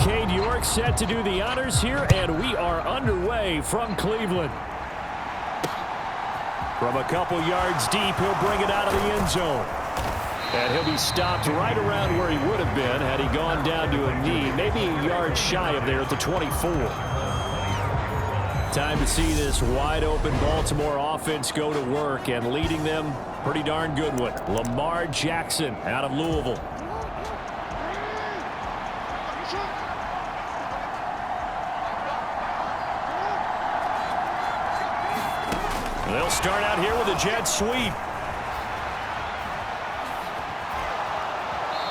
Cade York set to do the honors here, and we are underway from Cleveland. From a couple yards deep, he'll bring it out of the end zone. And he'll be stopped right around where he would have been had he gone down to a knee, maybe a yard shy of there at the 24. Time to see this wide-open Baltimore offense go to work, and leading them, pretty darn good one, Lamar Jackson out of Louisville. They'll start out here with a jet sweep.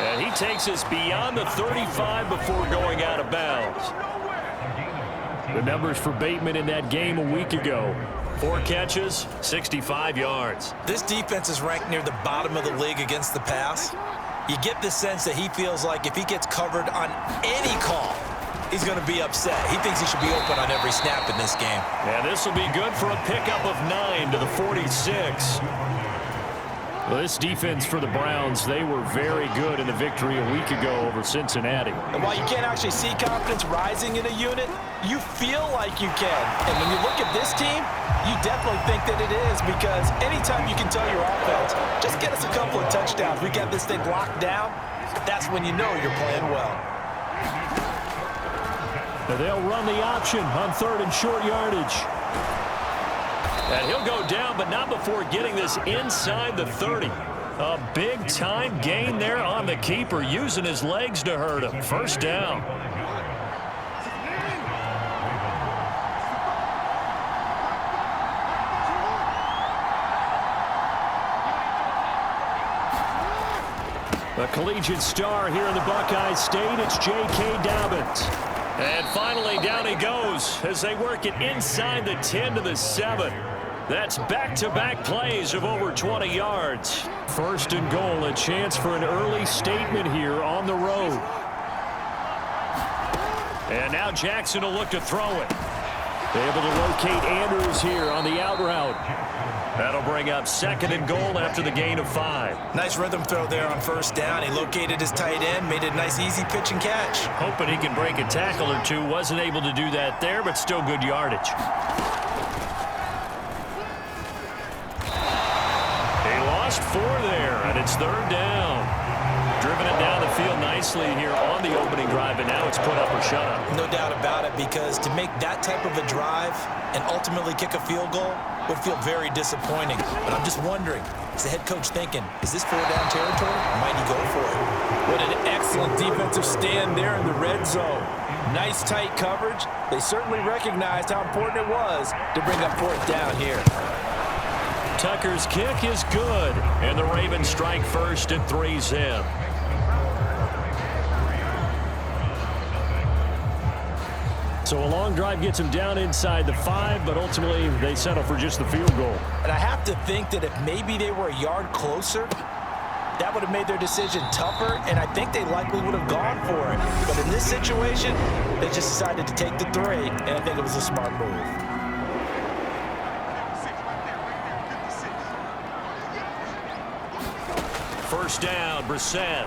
And he takes us beyond the 35 before going out of bounds. The numbers for Bateman in that game a week ago. 4 catches, 65 yards. This defense is ranked near the bottom of the league against the pass. You get the sense that he feels like if he gets covered on any call, he's going to be upset. He thinks he should be open on every snap in this game. And this will be good for a pickup of 9 to the 46. Well, this defense for the Browns, they were very good in the victory a week ago over Cincinnati. And while you can't actually see confidence rising in a unit, you feel like you can. And when you look at this team, you definitely think that it is, because anytime you can tell your offense, just get us a couple of touchdowns, we got this thing locked down, that's when you know you're playing well. They'll run the option on 3rd and short yardage. And he'll go down, but not before getting this inside the 30. A big-time gain there on the keeper, using his legs to hurt him. First down. A collegiate star here in the Buckeye State, it's J.K. Dobbins. And finally, down he goes as they work it inside the 10 to the 7. That's back-to-back plays of over 20 yards. 1st and goal, a chance for an early statement here on the road. And now Jackson will look to throw it. Able to locate Andrews here on the out route. That'll bring up 2nd and goal after the gain of 5. Nice rhythm throw there on 1st down. He located his tight end, made it a nice easy pitch and catch. Hoping he can break a tackle or two. Wasn't able to do that there, but still good yardage. He lost 4 there, and it's 3rd down. Driven it down the field nicely here on the opening drive, and now it's put up or shut up. No doubt about it, because to make that type of a drive and ultimately kick a field goal would feel very disappointing. But I'm just wondering, is the head coach thinking, is this 4-down territory, or might he go for it? What an excellent defensive stand there in the red zone. Nice tight coverage. They certainly recognized how important it was to bring up 4th down here. Tucker's kick is good, and the Ravens strike first and 3-zip. So a long drive gets them down inside the 5, but ultimately they settle for just the field goal. And I have to think that if maybe they were a yard closer, that would have made their decision tougher, and I think they likely would have gone for it. But in this situation, they just decided to take the 3, and I think it was a smart move. First down, Brissett.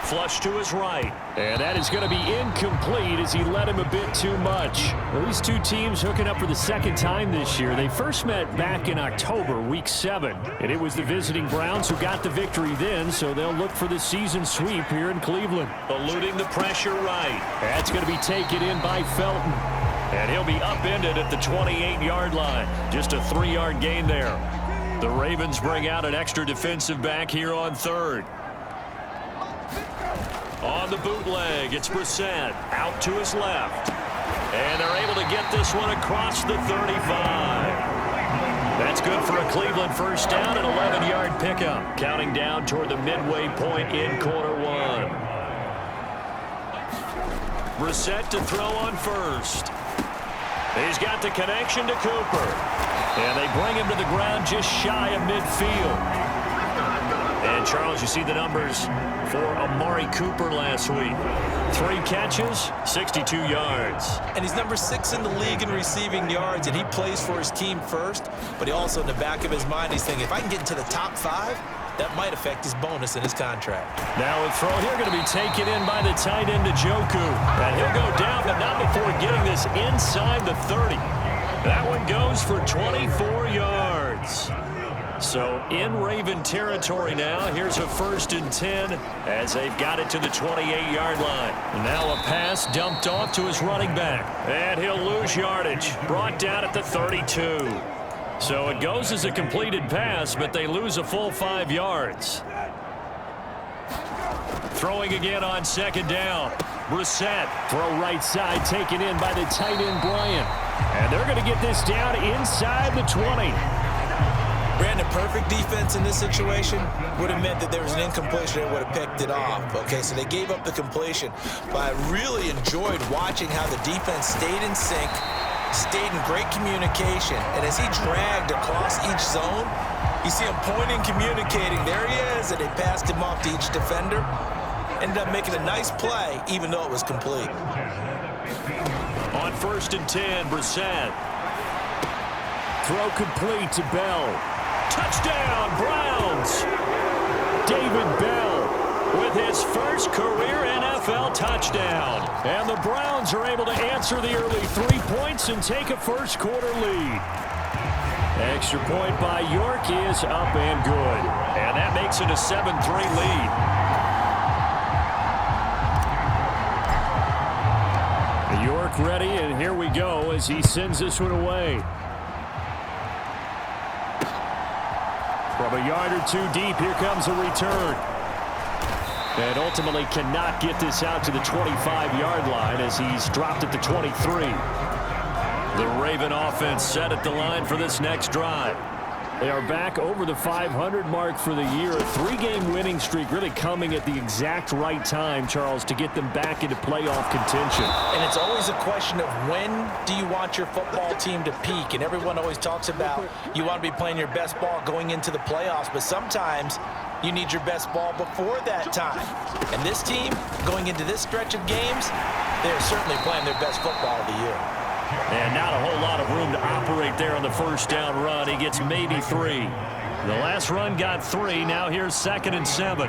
Flush to his right. And that is going to be incomplete as he led him a bit too much. Well, these two teams hooking up for the 2nd time this year. They first met back in October, week 7. And it was the visiting Browns who got the victory then, so they'll look for the season sweep here in Cleveland. Eluding the pressure right. That's going to be taken in by Felton. And he'll be upended at the 28-yard line. Just a 3-yard gain there. The Ravens bring out an extra defensive back here on 3rd. On the bootleg, it's Brissett out to his left. And they're able to get this one across the 35. That's good for a Cleveland first down, an 11-yard pickup. Counting down toward the midway point in quarter 1. Brissett to throw on 1st. He's got the connection to Cooper. And they bring him to the ground just shy of midfield. And, Charles, you see the numbers for Amari Cooper last week. 3 catches, 62 yards. And he's number 6 in the league in receiving yards, and he plays for his team first. But he also, in the back of his mind, he's thinking, if I can get into the top 5, that might affect his bonus in his contract. Now a throw here going to be taken in by the tight end, Njoku. And he'll go down, but not before getting this inside the 30. That one goes for 24 yards. So in Raven territory now, here's a 1st and 10 as they've got it to the 28-yard line. And now a pass dumped off to his running back. And he'll lose yardage. Brought down at the 32. So it goes as a completed pass, but they lose a full 5 yards. Throwing again on 2nd down. Brissett, throw right side, taken in by the tight end, Bryant. And they're going to get this down inside the 20. Brandon, perfect defense in this situation would have meant that there was an incompletion that would have picked it off. Okay, so they gave up the completion. But I really enjoyed watching how the defense stayed in sync, stayed in great communication. And as he dragged across each zone, you see him pointing, communicating. There he is, and they passed him off to each defender. Ended up making a nice play, even though it was complete. On 1st and 10, Brissett. Throw complete to Bell. Touchdown, Browns! David Bell with his first career NFL touchdown. And the Browns are able to answer the early 3 points and take a first-quarter lead. Extra point by York is up and good. And that makes it a 7-3 lead. York ready, and here we go as he sends this one away. From a yard or two deep, here comes a return. And ultimately cannot get this out to the 25-yard line as he's dropped at the 23. The Raven offense set at the line for this next drive. They are back over the 500 mark for the year. A 3-game winning streak really coming at the exact right time, Charles, to get them back into playoff contention. And it's always a question of when do you want your football team to peak? And everyone always talks about you want to be playing your best ball going into the playoffs, but sometimes you need your best ball before that time. And this team, going into this stretch of games, they're certainly playing their best football of the year. And not a whole lot of room to operate there on the 1st down run. He gets maybe 3. The last run got 3. Now here's 2nd and 7.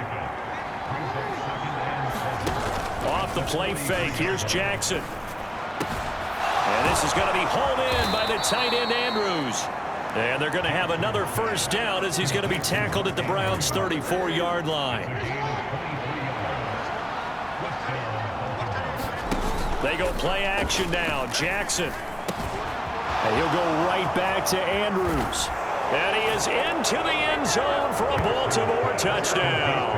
Off the play fake. Here's Jackson. And this is going to be hauled in by the tight end, Andrews. And they're going to have another 1st down as he's going to be tackled at the Browns' 34-yard line. They go play action now. Jackson. And he'll go right back to Andrews. And he is into the end zone for a Baltimore touchdown.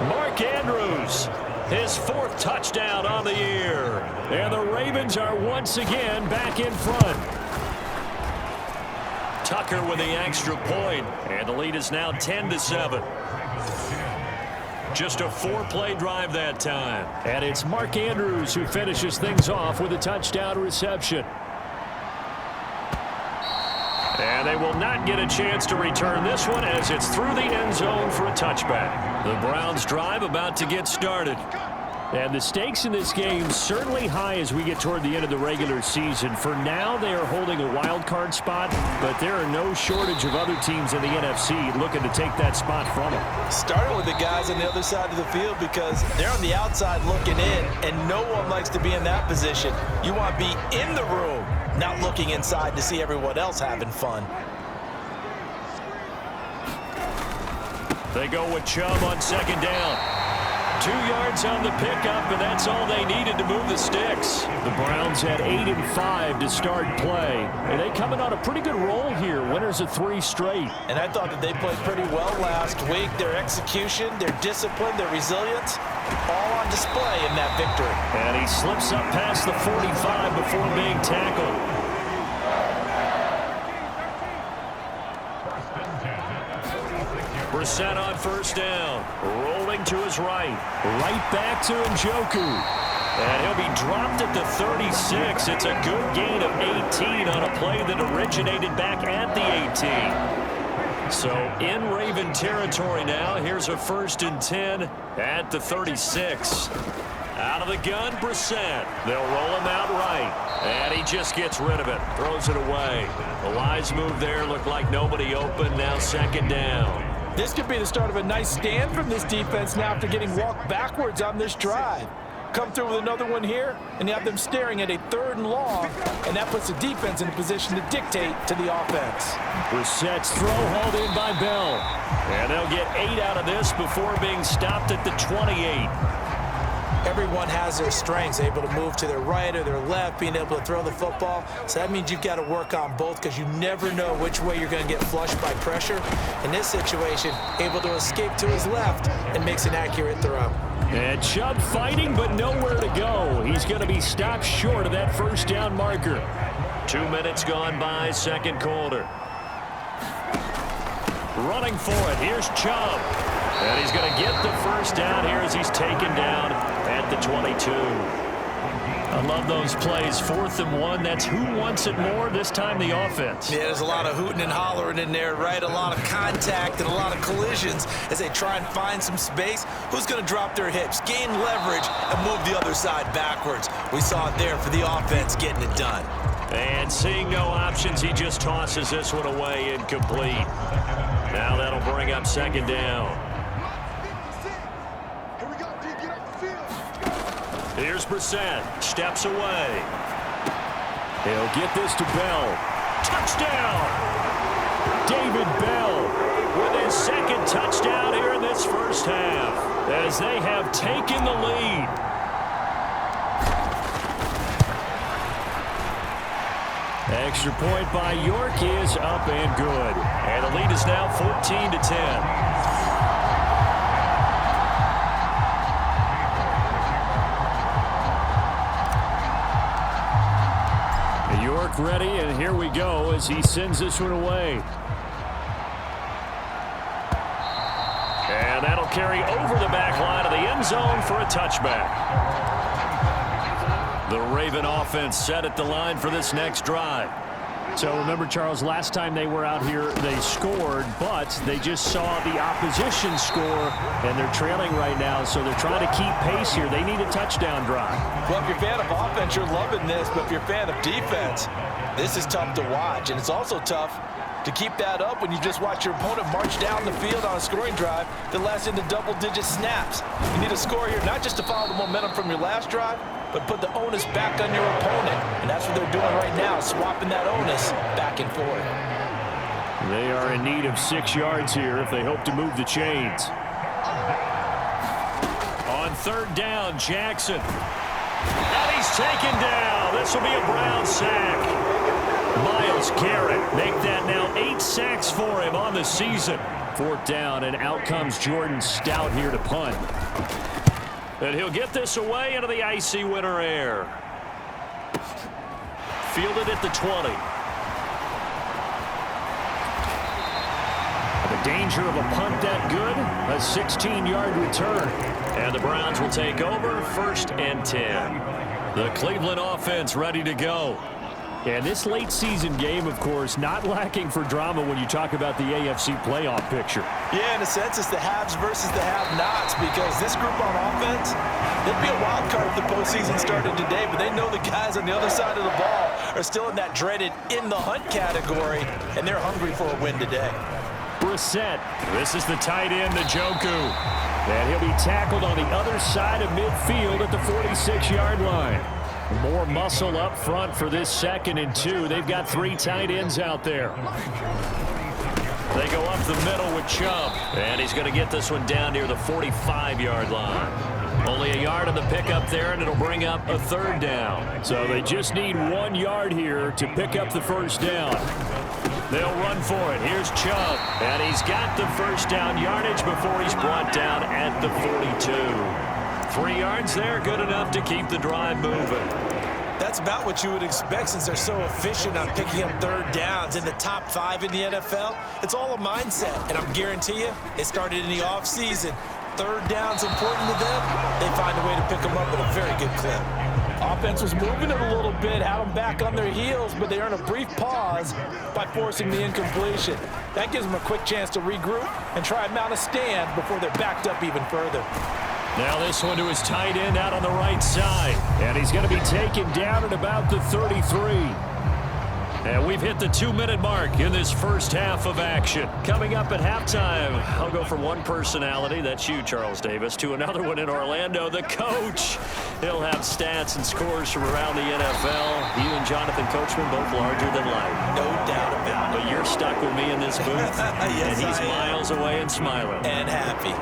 Mark Andrews, his 4th touchdown on the year. And the Ravens are once again back in front. Tucker with the extra point. And the lead is now 10-7. Just a 4-play drive that time. And it's Mark Andrews who finishes things off with a touchdown reception. And they will not get a chance to return this one as it's through the end zone for a touchback. The Browns drive about to get started. And the stakes in this game certainly high as we get toward the end of the regular season. For now, they are holding a wild card spot, but there are no shortage of other teams in the NFC looking to take that spot from them. Starting with the guys on the other side of the field because they're on the outside looking in, and no one likes to be in that position. You want to be in the room, not looking inside to see everyone else having fun. They go with Chubb on 2nd down. 2 yards on the pickup, and that's all they needed to move the sticks. The Browns had 8 and 5 to start play. And they coming on a pretty good roll here. Winners of 3 straight. And I thought that they played pretty well last week. Their execution, their discipline, their resilience, all on display in that victory. And he slips up past the 45 before being tackled. Brissett on 1st down. Rolling to his right. Right back to Njoku. And he'll be dropped at the 36. It's a good gain of 18 on a play that originated back at the 18. So in Raven territory now. Here's a 1st and 10 at the 36. Out of the gun, Brissett. They'll roll him out right. And he just gets rid of it. Throws it away. The wise move there. Looked like nobody open. Now 2nd down. This could be the start of a nice stand from this defense now after getting walked backwards on this drive. Come through with another one here, and you have them staring at a 3rd and long, and that puts the defense in a position to dictate to the offense. Brissett's throw hauled in by Bell. And they'll get 8 out of this before being stopped at the 28. Everyone has their strengths, able to move to their right or their left, being able to throw the football. So that means you've got to work on both because you never know which way you're going to get flushed by pressure. In this situation, able to escape to his left and makes an accurate throw. And Chubb fighting, but nowhere to go. He's going to be stopped short of that 1st down marker. 2 minutes gone by, 2nd quarter. Running for it. Here's Chubb. And he's going to get the 1st down here as he's taken down at the 22. I love those plays. 4th and 1. That's who wants it more, this time the offense. Yeah, there's a lot of hooting and hollering in there, right? A lot of contact and a lot of collisions as they try and find some space. Who's going to drop their hips, gain leverage, and move the other side backwards? We saw it there for the offense getting it done. And seeing no options, he just tosses this one away incomplete. Now that'll bring up 2nd down. Here's Brissett. Steps away. He'll get this to Bell. Touchdown! David Bell with his 2nd touchdown here in this 1st half as they have taken the lead. Extra point by York is up and good. And the lead is now 14-10. York ready, and here we go as he sends this one away. And that'll carry over the back line of the end zone for a touchback. The Raven offense set at the line for this next drive. So remember, Charles, last time they were out here, they scored, but they just saw the opposition score, and they're trailing right now, so they're trying to keep pace here. They need a touchdown drive. Well, if you're a fan of offense, you're loving this, but if you're a fan of defense, this is tough to watch, and it's also tough to keep that up when you just watch your opponent march down the field on a scoring drive that lasts into double-digit snaps. You need a score here, not just to follow the momentum from your last drive, but put the onus back on your opponent. And that's what they're doing right now, swapping that onus back and forth. They are in need of 6 yards here if they hope to move the chains. On 3rd down, Jackson. And he's taken down. This will be a Brown sack. Myles Garrett make that now 8 sacks for him on the season. 4th down, and out comes Jordan Stout here to punt. And he'll get this away into the icy winter air. Fielded at the 20. The danger of a punt that good, a 16-yard return. And the Browns will take over 1st and 10. The Cleveland offense ready to go. And this late season game, of course, not lacking for drama when you talk about the AFC playoff picture. Yeah, in a sense, it's the haves versus the have-nots, because this group on offense, they'd be a wild card if the postseason started today, but they know the guys on the other side of the ball are still in that dreaded in-the-hunt category, and they're hungry for a win today. Brissett. This is the tight end, Njoku. And he'll be tackled on the other side of midfield at the 46-yard line. More muscle up front for this 2nd and 2. They've got 3 tight ends out there. They go up the middle with Chubb. And he's going to get this one down near the 45-yard line. Only a yard on the pickup there, and it'll bring up a 3rd down. So they just need 1 yard here to pick up the 1st down. They'll run for it. Here's Chubb. And he's got the 1st down yardage before he's brought down at the 42. 3 yards there, good enough to keep the drive moving. That's about what you would expect since they're so efficient on picking up 3rd downs in the top 5 in the NFL. It's all a mindset, and I'm guarantee you, it started in the offseason. 3rd down's important to them. They find a way to pick them up at a very good clip. Offense was moving it a little bit, had them back on their heels, but they earn a brief pause by forcing the incompletion. That gives them a quick chance to regroup and try and mount a stand before they're backed up even further. Now this one to his tight end out on the right side. And he's going to be taken down at about the 33. And we've hit the 2-minute mark in this first half of action. Coming up at halftime, I'll go from one personality, that's you, Charles Davis, to another one in Orlando, the coach. He'll have stats and scores from around the NFL. You and Jonathan Coachman both larger than life. No doubt about it. But you're stuck with me in this booth. Yes, and he's miles away and smiling. And happy.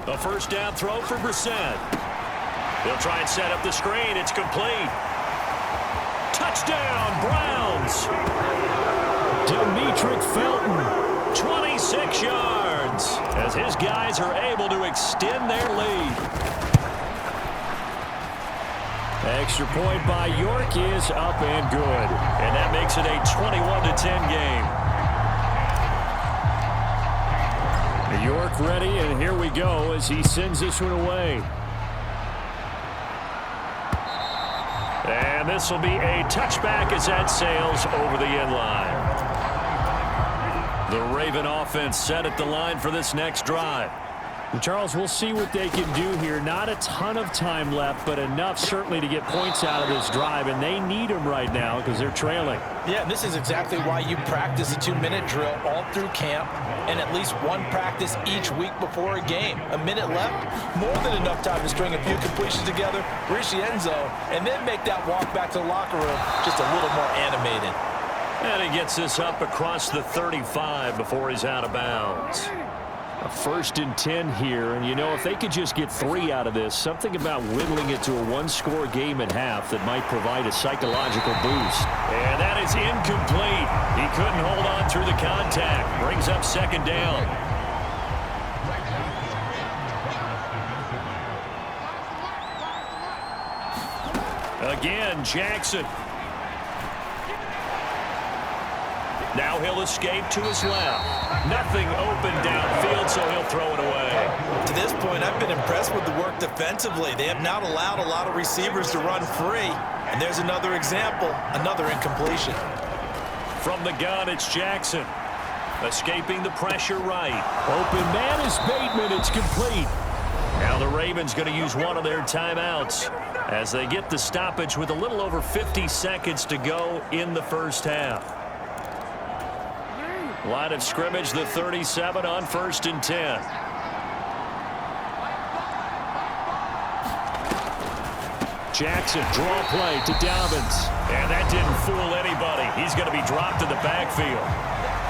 A first down throw for Brissett. He'll try and set up the screen. It's complete. Touchdown, Browns. Demetric Felton, 26 yards, as his guys are able to extend their lead. Extra point by York is up and good. And that makes it a 21-10 game. York ready, and here we go as he sends this one away. And this will be a touchback as that sails over the end line. The Raven offense set at the line for this next drive. And Charles, we'll see what they can do here. Not a ton of time left, but enough certainly to get points out of this drive, and they need them right now because they're trailing. Yeah, and this is exactly why you practice a 2-minute drill all through camp and at least one practice each week before a game. A minute left, more than enough time to string a few completions together, reach the end zone, and then make that walk back to the locker room just a little more animated. And he gets this up across the 35 before he's out of bounds. A 1st and 10 here, and you know, if they could just get 3 out of this, something about whittling it to a 1-score game at half that might provide a psychological boost. And that is incomplete. He couldn't hold on through the contact. Brings up 2nd down. Again, Jackson. Now he'll escape to his left. Nothing open downfield, so he'll throw it away. To this point, I've been impressed with the work defensively. They have not allowed a lot of receivers to run free. And there's another example, another incompletion. From the gun, it's Jackson. Escaping the pressure right. Open man is Bateman. It's complete. Now the Ravens going to use one of their timeouts as they get the stoppage with a little over 50 seconds to go in the first half. Line of scrimmage, the 37 on 1st and 10. Jackson, draw play to Dobbins. And that didn't fool anybody. He's going to be dropped in the backfield.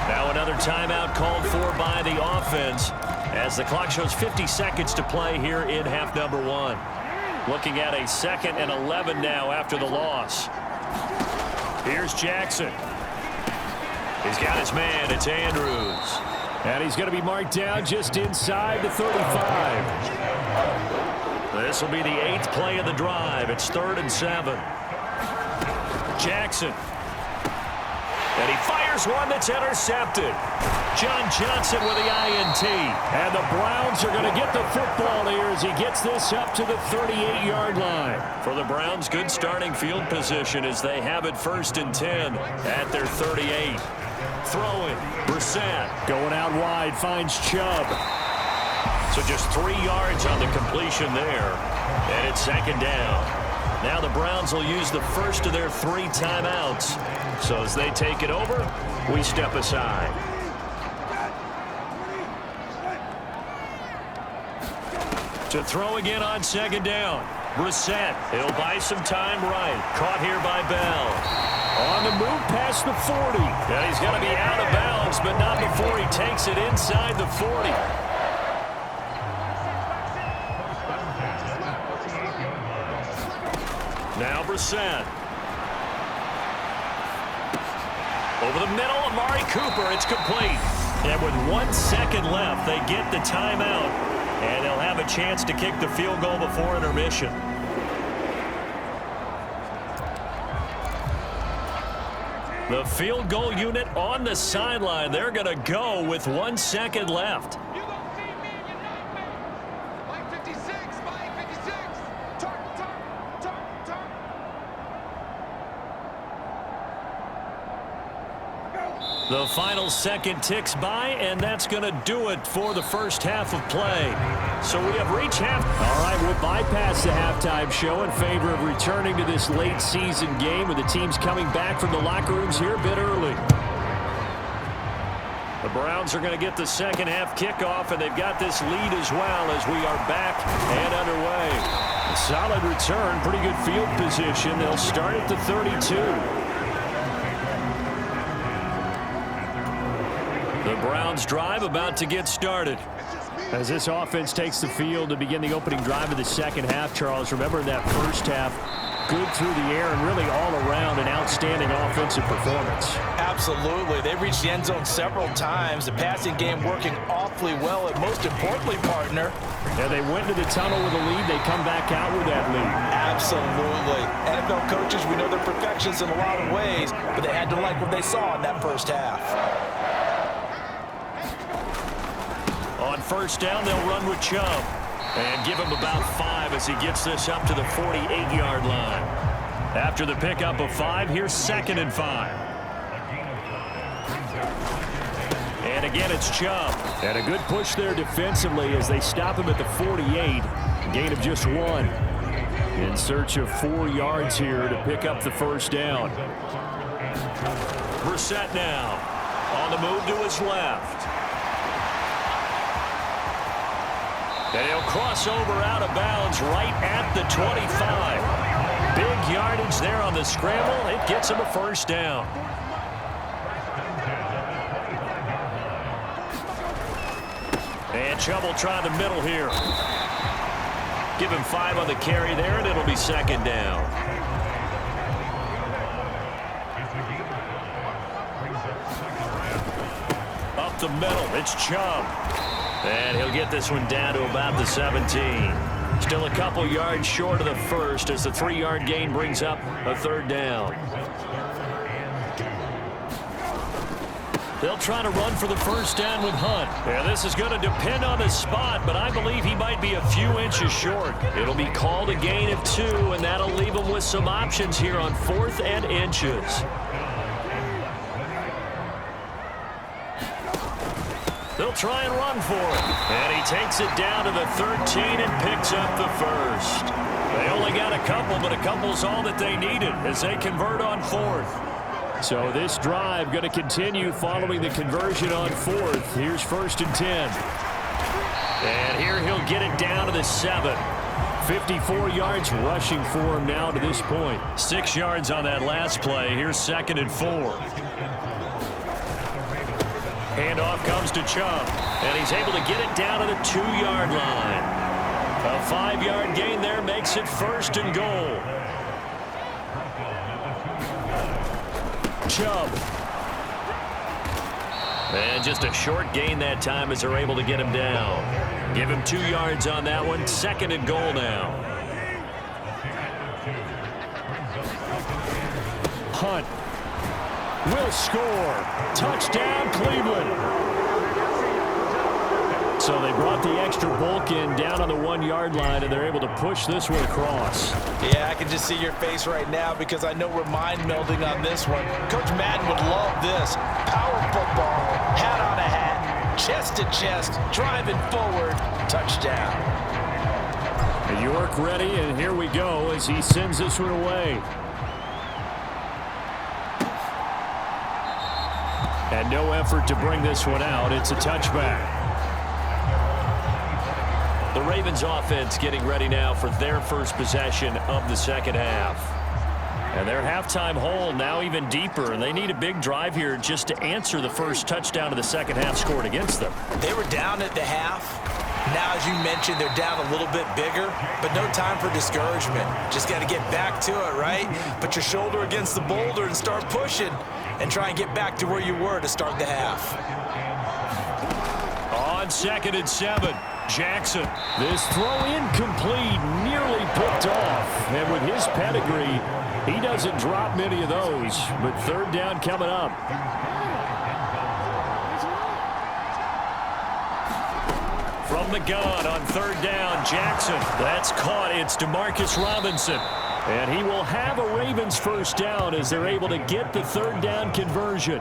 Now another timeout called for by the offense as the clock shows 50 seconds to play here in half number 1. Looking at a 2nd and 11 now after the loss. Here's Jackson. He's got his man. It's Andrews. And he's going to be marked down just inside the 35. This will be the 8th play of the drive. It's 3rd and 7. Jackson. And he fires one that's intercepted. John Johnson with the INT. And the Browns are going to get the football here as he gets this up to the 38-yard line. For the Browns, good starting field position as they have it 1st and 10 at their 38. Throwing, Brissett. Going out wide, finds Chubb. So just 3 yards on the completion there. And it's 2nd down. Now the Browns will use the first of their 3 timeouts. So as they take it over, we step aside. To throw again on 2nd down. Brissett, he'll buy some time right. Caught here by Bell. On the move past the 40. And he's going to be out of bounds, but not before he takes it inside the 40. Now Brissett. Over the middle, Amari Cooper. It's complete. And with 1 second left, they get the timeout. And they'll have a chance to kick the field goal before intermission. The field goal unit on the sideline. They're going to go with 1 second left. The final second ticks by, and that's going to do it for the first half of play. So we have reached half. All right, we'll bypass the halftime show in favor of returning to this late season game with the teams coming back from the locker rooms here a bit early. The Browns are going to get the second half kickoff, and they've got this lead as well as we are back and underway. A solid return, pretty good field position. They'll start at the 32. The Browns drive about to get started. As this offense takes the field to begin the opening drive of the second half, Charles, remember that first half, good through the air and really all around an outstanding offensive performance. Absolutely. They reached the end zone several times. The passing game working awfully well, and most importantly, partner. Yeah, they went to the tunnel with a lead. They come back out with that lead. Absolutely. NFL coaches, we know they're perfectionists in a lot of ways, but they had to like what they saw in that first half. On first down, they'll run with Chubb. And give him about 5 as he gets this up to the 48-yard line. After the pickup of 5, here's 2nd and 5. And again, it's Chubb. And a good push there defensively as they stop him at the 48. Gain of just 1. In search of 4 yards here to pick up the first down. Brissett now on the move to his left. And he'll cross over out of bounds right at the 25. Big yardage there on the scramble. It gets him a first down. And Chubb will try the middle here. Give him 5 on the carry there, and it'll be 2nd down. Up the middle, it's Chubb. And he'll get this one down to about the 17. Still a couple yards short of the first as the 3-yard gain brings up a 3rd down. They'll try to run for the first down with Hunt. And this is going to depend on the spot, but I believe he might be a few inches short. It'll be called a gain of 2, and that'll leave him with some options here on 4th and inches. They'll try and run for it. And he takes it down to the 13 and picks up the first. They only got a couple, but a couple's all that they needed as they convert on 4th. So this drive going to continue following the conversion on 4th. Here's 1st and 10. And here he'll get it down to the 7. 54 yards rushing for him now to this point. 6 yards on that last play. Here's 2nd and 4. Handoff comes to Chubb, and he's able to get it down to the 2-yard line. A 5-yard gain there makes it 1st and goal. Chubb. And just a short gain that time as they're able to get him down. Give him 2 yards on that one. 2nd and goal now. Hunt will score. Touchdown, Cleveland. So they brought the extra bulk in down on the 1-yard line, and they're able to push this one across. Yeah, I can just see your face right now because I know we're mind melding on this one. Coach Madden would love this. Power football, hat on a hat, chest to chest, driving forward, touchdown. York ready, and here we go as he sends this one away. And no effort to bring this one out. It's a touchback. The Ravens offense getting ready now for their first possession of the second half. And their halftime hole now even deeper, and they need a big drive here just to answer the first touchdown of the second half scored against them. They were down at the half. Now, as you mentioned, they're down a little bit bigger, but no time for discouragement. Just got to get back to it, right? Put your shoulder against the boulder and start pushing and try and get back to where you were to start the half. On 2nd and 7, Jackson. This throw incomplete, nearly picked off. And with his pedigree, he doesn't drop many of those. But 3rd down coming up. From the gun on 3rd down, Jackson. That's caught. It's Demarcus Robinson. And he will have a Ravens first down as they're able to get the 3rd down conversion.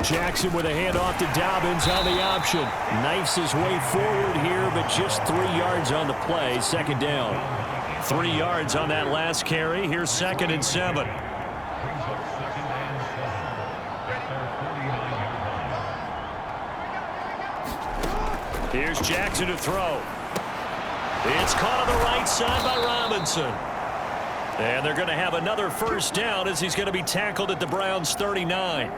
Jackson with a handoff to Dobbins on the option. Knifes his way forward here, but just 3 yards on the play. Second down. 3 yards on that last carry. Here's 2nd and 7. Here's Jackson to throw. It's caught on the right side by Robinson. And they're going to have another first down as he's going to be tackled at the Browns' 39.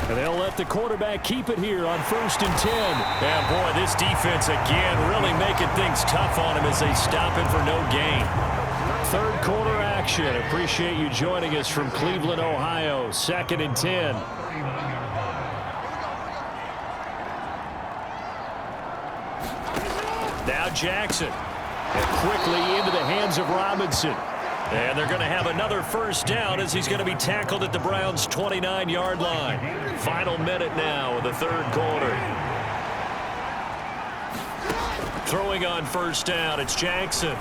And they'll let the quarterback keep it here on 1st and 10. And boy, this defense again really making things tough on him as they stop him for no gain. 3rd quarter action. Appreciate you joining us from Cleveland, Ohio. 2nd and 10. Now Jackson. And quickly into the hands of Robinson. And they're going to have another first down as he's going to be tackled at the Browns' 29-yard line. Final minute now of the 3rd quarter. Throwing on first down, it's Jackson.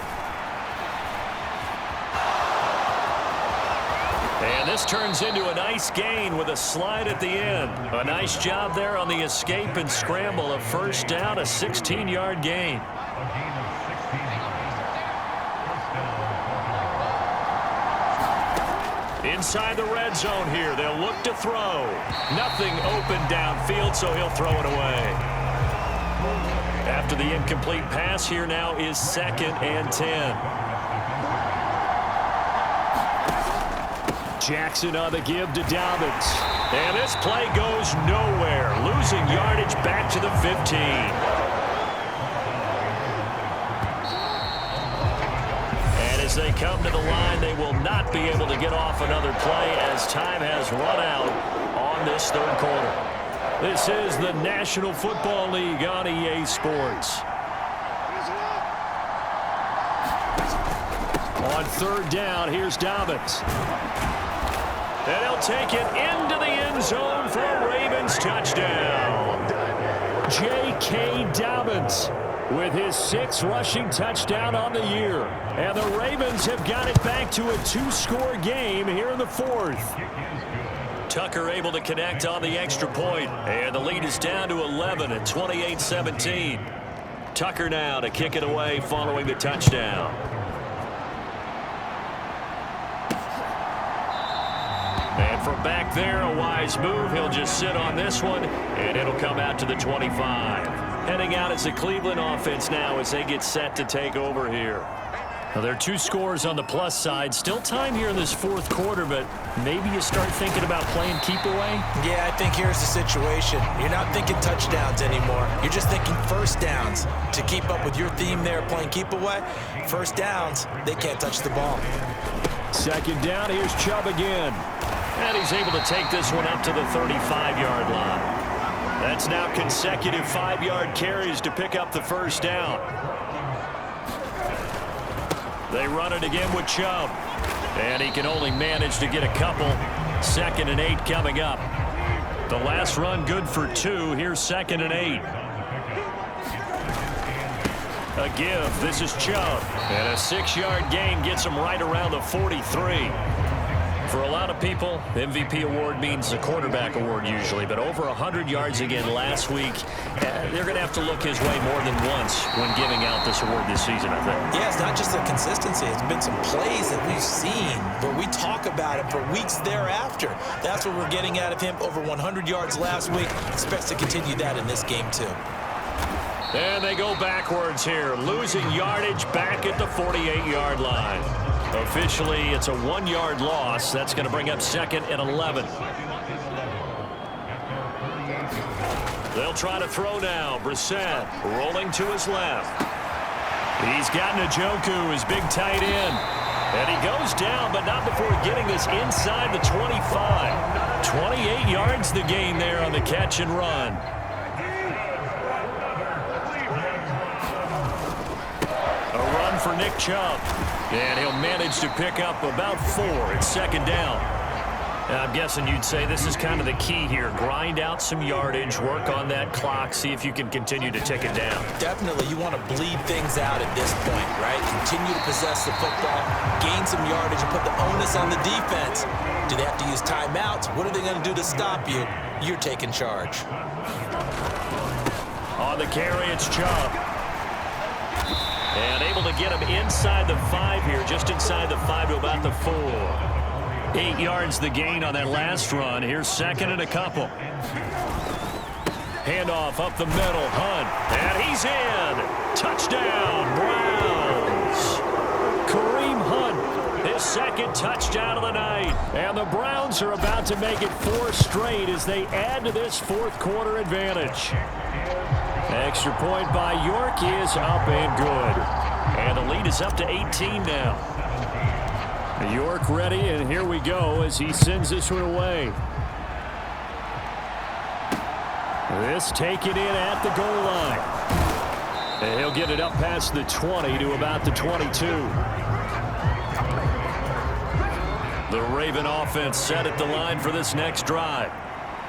And this turns into a nice gain with a slide at the end. A nice job there on the escape and scramble. A first down, a 16-yard gain. Inside the red zone here, they'll look to throw. Nothing open downfield, so he'll throw it away. After the incomplete pass, here now is 2nd and 10. Jackson on the give to Dobbins. And this play goes nowhere. Losing yardage back to the 15. As they come to the line, they will not be able to get off another play as time has run out on this 3rd quarter. This is the National Football League on EA Sports. On 3rd down, here's Dobbins. And he'll take it into the end zone for a Ravens touchdown. J.K. Dobbins with his 6th rushing touchdown on the year. And the Ravens have got it back to a 2-score game here in the 4th. Tucker able to connect on the extra point. And the lead is down to 11 at 28-17. Tucker now to kick it away following the touchdown. And from back there, a wise move. He'll just sit on this one, and it'll come out to the 25. Heading out as the Cleveland offense now as they get set to take over here. Well, there are 2 scores on the plus side. Still time here in this 4th quarter, but maybe you start thinking about playing keep away? Yeah, I think here's the situation. You're not thinking touchdowns anymore. You're just thinking first downs. To keep up with your theme there, playing keep away, first downs, they can't touch the ball. 2nd down, here's Chubb again. And he's able to take this one up to the 35-yard line. That's now consecutive 5-yard carries to pick up the first down. They run it again with Chubb. And he can only manage to get a couple. 2nd and 8 coming up. The last run good for 2. Here's 2nd and 8. A give. This is Chubb. And a 6-yard gain gets him right around the 43. For a lot of people, MVP award means the quarterback award usually, but over 100 yards again last week. They're going to have to look his way more than once when giving out this award this season, I think. Yeah, it's not just the consistency. It's been some plays that we've seen where we talk about it for weeks thereafter. That's what we're getting out of him. Over 100 yards last week. Expects to continue that in this game, too. And they go backwards here, losing yardage back at the 48-yard line. Officially, it's a 1-yard loss. That's going to bring up 2nd and 11. They'll try to throw now. Brissett rolling to his left. He's got Njoku, his big tight end. And he goes down, but not before getting this inside the 25. 28 yards the gain there on the catch and run. A run for Nick Chubb. And he'll manage to pick up about 4 at 2nd down. I'm guessing you'd say this is kind of the key here. Grind out some yardage, work on that clock, see if you can continue to tick it down. Definitely, you want to bleed things out at this point, right? Continue to possess the football, gain some yardage, and put the onus on the defense. Do they have to use timeouts? What are they going to do to stop you? You're taking charge. On the carry, it's Chubb. And able to get him inside the 5 here, just inside the 5 to about the 4. 8 yards the gain on that last run. Here's second and a couple. Handoff up the middle. Hunt. And he's in. Touchdown, Browns. Kareem Hunt, his second touchdown of the night. And the Browns are about to make it 4 straight as they add to this fourth quarter advantage. Extra point by York is up and good. And the lead is up to 18 now. York ready, and here we go as he sends this one away. This taken in at the goal line. And he'll get it up past the 20 to about the 22. The Raven offense set at the line for this next drive.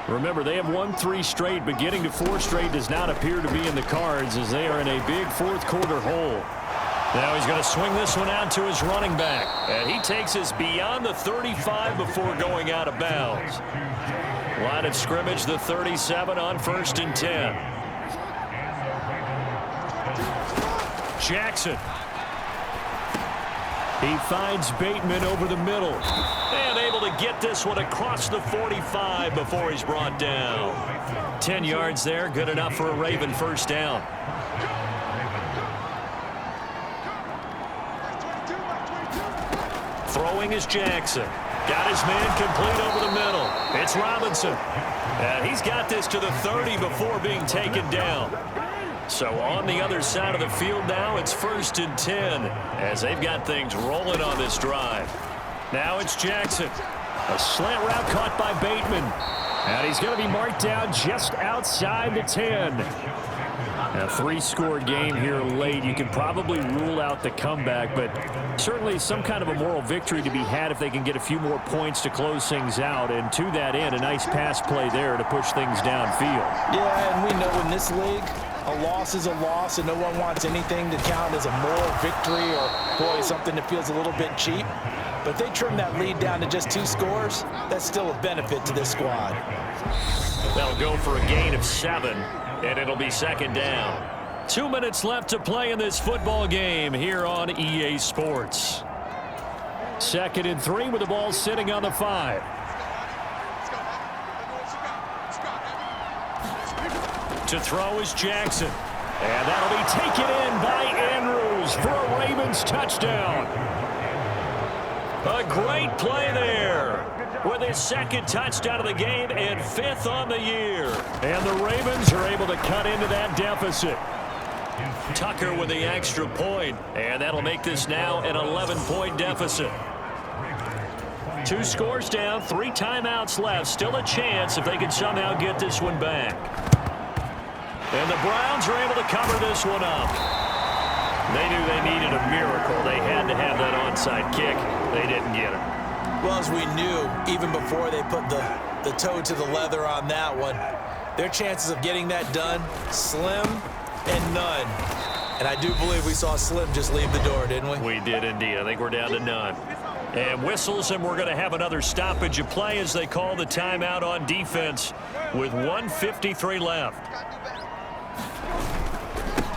Remember, they have won 3 straight, but getting to 4 straight does not appear to be in the cards as they are in a big fourth quarter hole. Now he's going to swing this one out to his running back. And he takes us beyond the 35 before going out of bounds. Line of scrimmage, the 37 on 1st and 10. Jackson. He finds Bateman over the middle. And able to get this one across the 45 before he's brought down. 10 yards there, good enough for a Raven first down. Throwing is Jackson. Got his man complete over the middle. It's Robinson. And he's got this to the 30 before being taken down. So on the other side of the field now, it's 1st and 10 as they've got things rolling on this drive. Now it's Jackson. A slant route caught by Bateman. And he's going to be marked down just outside the 10. A 3-score game here late. You can probably rule out the comeback, but certainly some kind of a moral victory to be had if they can get a few more points to close things out. And to that end, a nice pass play there to push things downfield. Yeah, and we know in this league, a loss is a loss, and no one wants anything to count as a moral victory or, boy, something that feels a little bit cheap. But they trim that lead down to just 2 scores. That's still a benefit to this squad. They'll go for a gain of 7. And it'll be second down. 2 minutes left to play in this football game here on EA Sports. 2nd and 3 with the ball sitting on the 5. To throw is Jackson. And that'll be taken in by Andrews for a Ravens touchdown. A great play there with his 2nd touchdown of the game and 5th on the year. And the Ravens are able to cut into that deficit. Tucker with the extra point, and that'll make this now an 11-point deficit. 2 scores down, 3 timeouts left. Still a chance if they can somehow get this one back. And the Browns are able to cover this one up. They knew they needed a miracle. They had to have that onside kick. They didn't get it. Well, as we knew, even before they put the toe to the leather on that one, their chances of getting that done, slim and none. And I do believe we saw Slim just leave the door, didn't we? We did indeed. I think we're down to none. And whistles, and we're going to have another stoppage of play as they call the timeout on defense with 1:53 left.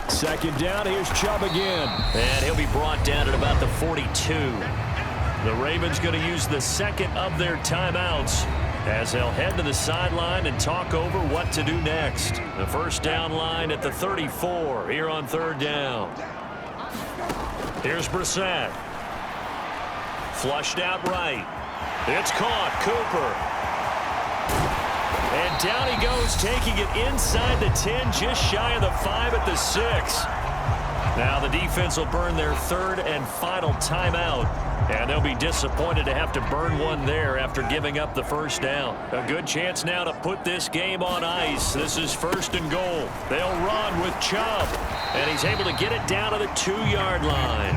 2nd down, here's Chubb again. And he'll be brought down at about the 42. The Ravens going to use the 2nd of their timeouts as they'll head to the sideline and talk over what to do next. The first down line at the 34 here on 3rd down. Here's Brissett. Flushed out right. It's caught. Cooper. And down he goes, taking it inside the 10, just shy of the 5 at the 6. Now the defense will burn their 3rd and final timeout. And they'll be disappointed to have to burn one there after giving up the first down. A good chance now to put this game on ice. This is 1st and goal. They'll run with Chubb. And he's able to get it down to the 2-yard line.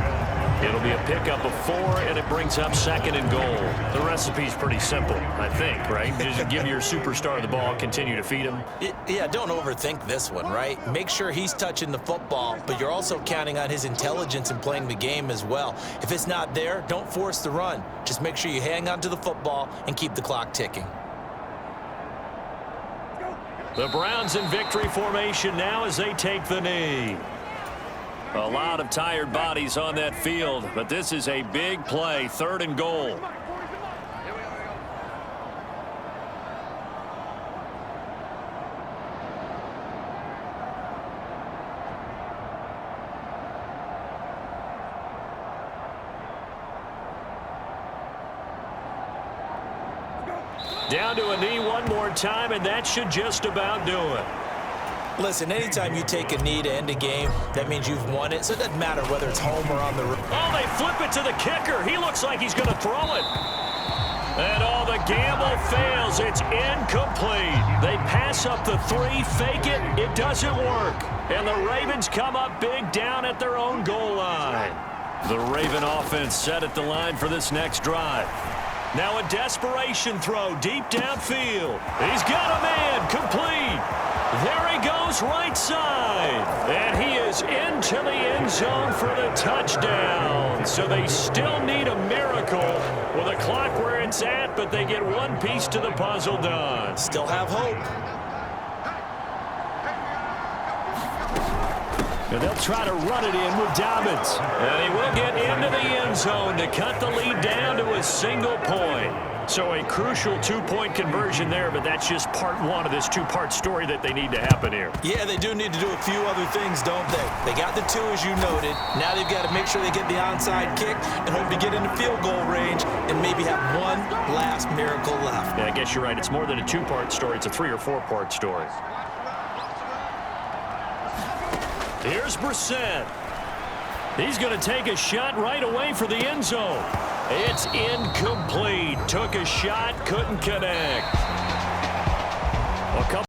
It'll be a pickup of 4, and it brings up 2nd and goal. The recipe's pretty simple, I think, right? Just give your superstar the ball, continue to feed him. Yeah, don't overthink this one, right? Make sure he's touching the football, but you're also counting on his intelligence in playing the game as well. If it's not there, don't force the run. Just make sure you hang on to the football and keep the clock ticking. The Browns in victory formation now as they take the knee. A lot of tired bodies on that field, but this is a big play, 3rd and goal. Down to a knee one more time, and that should just about do it. Listen, anytime you take a knee to end a game, that means you've won it, so it doesn't matter whether it's home or on the road. Oh, they flip it to the kicker. He looks like he's going to throw it. And the gamble fails. It's incomplete. They pass up the 3, fake it. It doesn't work. And the Ravens come up big down at their own goal line. The Raven offense set at the line for this next drive. Now a desperation throw deep downfield. He's got a man, complete. There he goes, right side. And he is into the end zone for the touchdown. So they still need a miracle with a clock where it's at, but they get one piece to the puzzle done. Still have hope. And they'll try to run it in with Dobbins. And he will get into the end zone to cut the lead down to a single point. So a crucial 2-point conversion there, but that's just part 1 of this 2-part story that they need to happen here. Yeah, they do need to do a few other things, don't they? They got the 2, as you noted. Now they've got to make sure they get the onside kick and hope to get into field goal range and maybe have one last miracle left. Yeah, I guess you're right. It's more than a 2-part story. It's a 3- or 4-part story. Here's Brissett. He's going to take a shot right away for the end zone. It's incomplete. Took a shot, couldn't connect. A couple